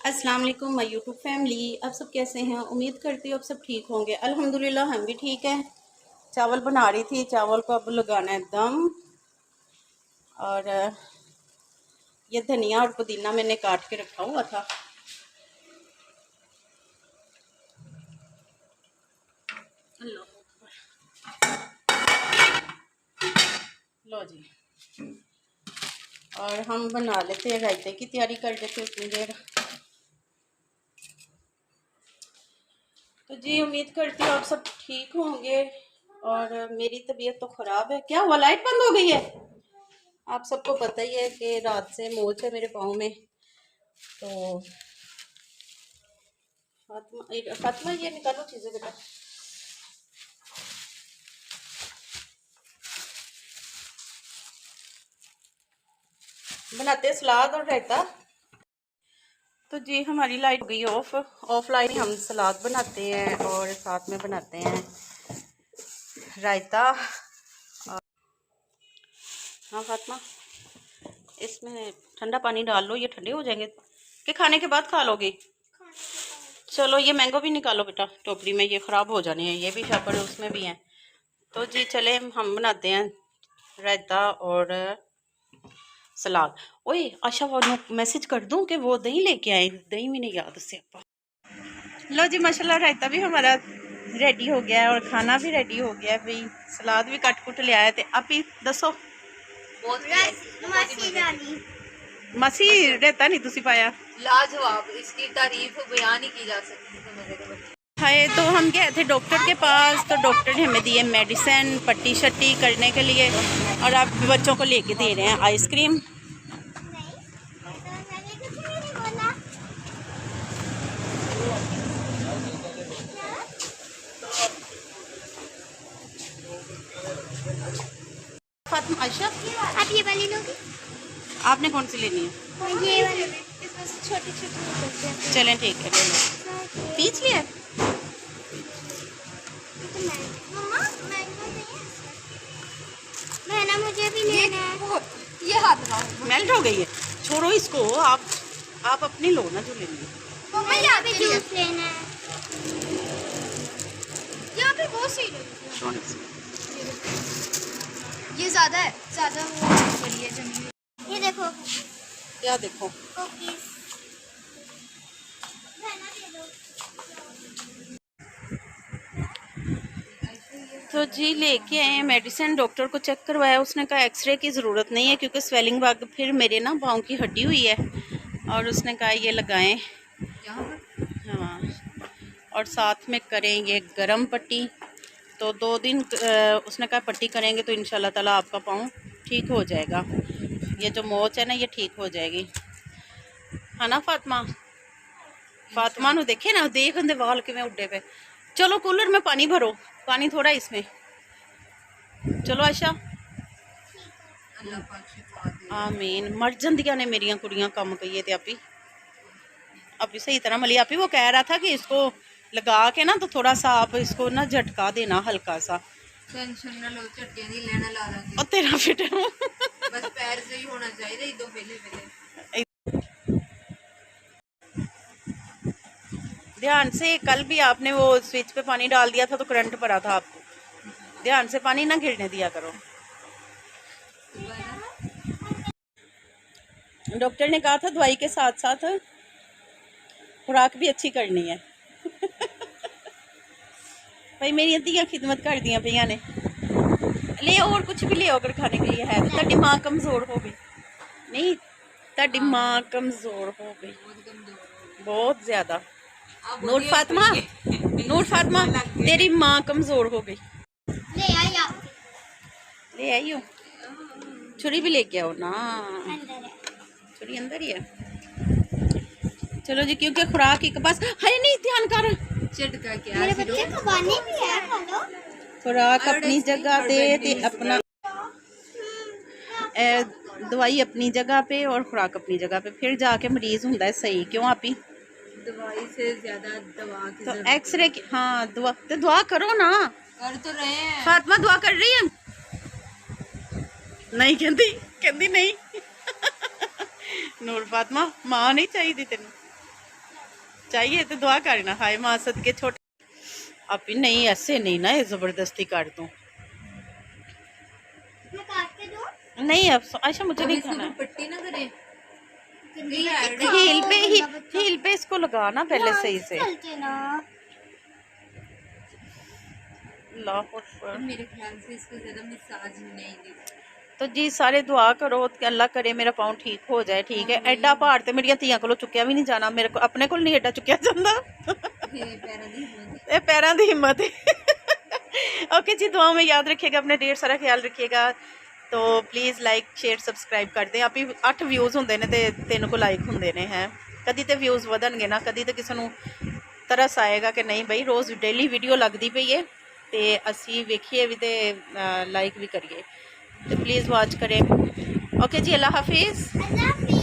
अस्सलाम वालेकुम my YouTube family. आप सब कैसे हैं? उम्मीद करती हूँ आप सब ठीक होंगे। अल्हम्दुलिल्लाह हम भी ठीक हैं। चावल बना रही थी, चावल को अब लगाना है दम। और ये धनिया और पुदीना मैंने काट के रखा हुआ था। लो जी, और हम बना लेते हैं, रायते की तैयारी कर लेते उतनी देर। तो जी उम्मीद करती हूँ आप सब ठीक होंगे। और मेरी तबीयत तो ख़राब है। क्या हुआ, लाइट बंद हो गई है? आप सबको पता ही है कि रात से मोच है मेरे पाँव में। तो फातिमा ये निकालो चीज़ें बेटा। बनाते हैं सलाद और रायता। तो जी हमारी लाइट हो गई ऑफलाइन हम सलाद बनाते हैं और साथ में बनाते हैं रायता। और हाँ फातिमा, इसमें ठंडा पानी डाल लो, ये ठंडे हो जाएंगे कि खाने के बाद खा लोगे? चलो ये मैंगो भी निकालो बेटा टोकरी में, ये ख़राब हो जाने हैं, ये भी शापर उसमें भी हैं। तो जी चले हम बनाते हैं रायता और सलाद। ओए आशा वो मैसेज कर दूं कि वो दही लेके आए, दही भी नहीं याद उससे आपा। लो जी माशाल्लाह रायता भी हमारा रेडी हो गया है और खाना भी रेडी हो गया है भाई। सलाद भी कट कुट ले आए थे। आप ही दसो मसी रहता नहीं तुसी पाया लाजवाब, इसकी तारीफ बयान ही की जा सकती है। तो हम गए थे डॉक्टर के पास, तो डॉक्टर ने हमें दिए मेडिसिन पट्टी शट्टी करने के लिए। और अब बच्चों को लेके दे रहे हैं आइसक्रीम। फातिमा आयशा आप ये वाली लोगी? आपने कौन सी लेनी है? ये वाली, इसमें से छोटी छोटी निकलती है। चलें ठीक है ले लो। पीच लिया मम्मा मैंगो नहीं है इसमें। बहना मुझे भी लेना है। ये हाथ लगाओ। मेल्ट हो गई है, छोड़ो इसको। आप अपनी लो ना जो लेनी है। मम्मा यहाँ पे जूस लेना है। यहाँ पे बहुत सही लग रही है। ये ज्यादा है, ज्यादा वो बड़ी है जमीन। ये देखो, क्या देखो? कुकीज। बहना दे दो। तो जी लेके आए हैं मेडिसिन, डॉक्टर को चेक करवाया, उसने कहा एक्सरे की ज़रूरत नहीं है क्योंकि स्वेलिंग भाग फिर मेरे ना पाँव की हड्डी हुई है। और उसने कहा ये लगाएं। हाँ, और साथ में करेंगे गरम पट्टी। तो 2 दिन उसने कहा पट्टी करेंगे तो इंशाल्लाह ताला आपका पाँव ठीक हो जाएगा। ये जो मोच है ना ये ठीक हो जाएगी, है ना फातिमा? फातिमा नु देखे ना, देख अंदर वाल किवें उड्डे पे। चलो कूलर में पानी भरो, पानी थोड़ा इसमें। चलो आयशा आमीन। मर जंदियां ने मेरिया कुड़ियां कम कहिए ते अभी सही तरह मली। आप वो कह रहा था कि इसको लगा के ना तो थोड़ा सा आप इसको ना झटका देना हल्का सा। टेंशन ना लो, झटके नहीं लेना, ला लांगे। और तेरा फिट बस पैर से ही होना चाहिए एकदम पहले। ध्यान से, कल भी आपने वो स्विच पे पानी डाल दिया था तो करंट पड़ा था आपको। ध्यान से पानी ना गिरने दिया करो। डॉक्टर ने कहा था दवाई के साथ साथ खुराक भी अच्छी करनी है। भाई मेरी अद्धियां खिदमत कर दिया भैया ने। ले और कुछ भी ले अगर खाने के लिए है तो। ताड़ी मां कमजोर हो गई नहीं, ताड़ी मां कमजोर हो गई बहुत ज्यादा। नूर फातिमा, नूर फातिमा तेरी माँ कमजोर हो गई। ले आई आप। ले आई हो, छुरी भी लेके आओ ना। अंदर है। छुरी अंदर ही है। चलो जी, क्योंकि खुराक एक बस है नहीं, ध्यान कर। झटका क्या? मेरे बच्चे को पानी भी है। हेलो, खुराक अपनी जगह पे ते अपना दवाई अपनी जगह पे और खुराक अपनी जगह पे, फिर जाके मरीज होता है सही। क्यों आप ही दवाई से ज्यादा दवा की तो जरूरत एक्सरे की, हाँ दुआ तो दुआ करो ना। कर तो रहे हैं। फातिमा दुआ कर रही है? नहीं कहती, कहती नहीं। नूर फातिमा मां नहीं चाहिए तेन? चाहिए तो दुआ करना। हाय माँ सदके छोटे अभी नहीं, ऐसे नहीं ना, ये जबरदस्ती काट दूं। मैं काट के दूं? नहीं अब अच्छा मुझे नहीं खाना। पट्टी ना करे। हील पे इसको लगाना पहले सही से। चलते ना। अल्लाह अकबर। मेरे ख्याल से इसको ज्यादा मसाज नहीं दी। तो जी सारे दुआ करो कि अल्लाह करे मेरा पाँव ठीक हो जाए। ठीक है, एडा भार तो मेरिया धीयां को चुक्या भी नहीं जाना, मेरे को अपने को नहीं एडा चुक्या जाता। ये पैरों की हिम्मत है। ओके जी, दुआ में याद रखिएगा, अपने ढेर सारा ख्याल रखिएगा। तो प्लीज़ लाइक शेयर सबसक्राइब कर दें। आप ही 8 व्यूज़ होंगे ने तो 3 को लाइक होंगे ने हैं। कभी तो व्यूज़ वधनगे ना, कभी तो किसी को तरस आएगा कि नहीं बई रोज़ डेली वीडियो लगती पई है तो असी वेखिए भी तो लाइक भी करिए। तो प्लीज़ वॉच करें। ओके जी, अल्लाह हाफिज़। अल्लाह हाफिज़।